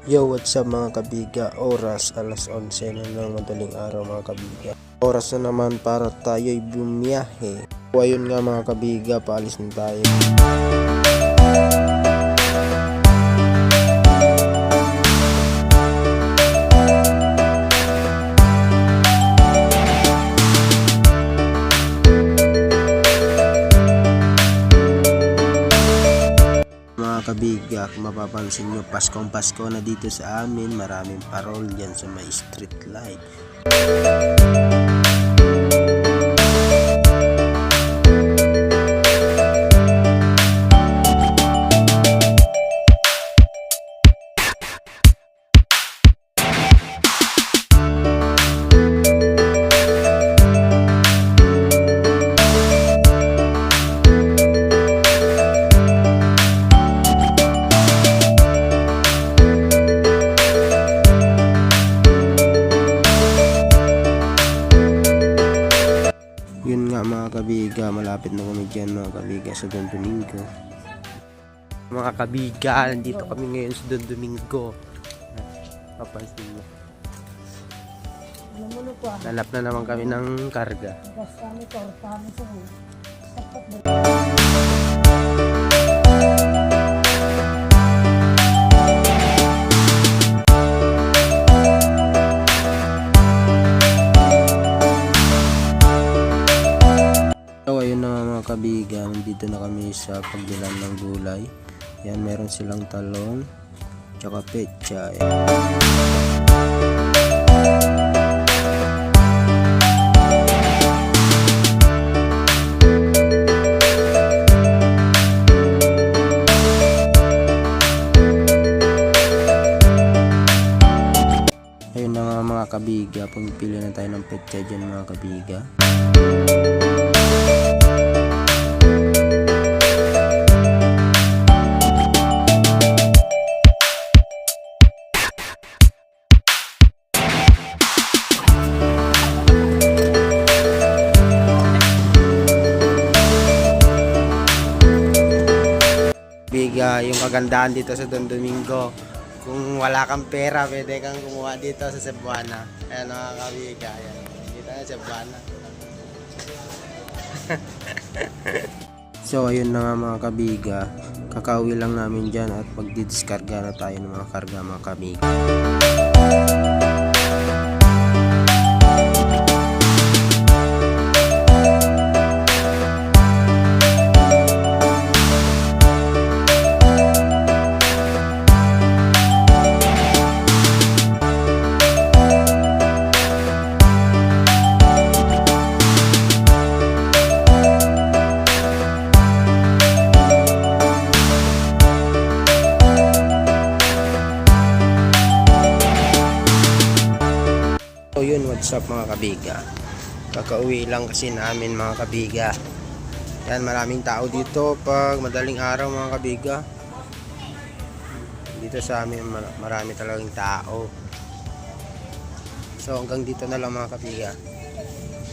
Yo, what's up mga kabiga? Oras alas 11 na ng madaling araw mga kabiga. Oras na naman para tayo'y bumiyahe. O ayun nga mga kabiga, paalis na tayo. Mga kabiga, kung mapapansin nyo, Paskong Pasko na dito sa amin. Maraming parol dyan sa may street light. Yun nga mga kabiga, malapit na kami dyan mga kabiga sa Don Domingo. Mga kabiga, nandito kami ngayon sa Don Domingo. Papansin mo. Lalap na naman kami ng karga. So ayun na mga kabiga, nandito na kami sa pagbilan ng gulay. Yan, meron silang talong tsaka pechay. Ayun na nga mga kabiga, pumipili na tayo ng pechay dyan mga kabiga. Yung kagandahan dito sa Don Domingo, kung wala kang pera pwede kang kumuha dito sa Cebuana. Ayan mga kabiga, ayan. Dito na Cebuana. So ayun na nga mga kabiga, kakauwi lang namin dyan at magdidiskarga na tayo ng mga karga mga kabiga. So yun, what's up mga kabiga, kakauwi lang kasi namin mga kabiga. Yan, maraming tao dito pag madaling araw mga kabiga. Dito sa amin marami talagang tao. So hanggang dito na lang mga kabiga.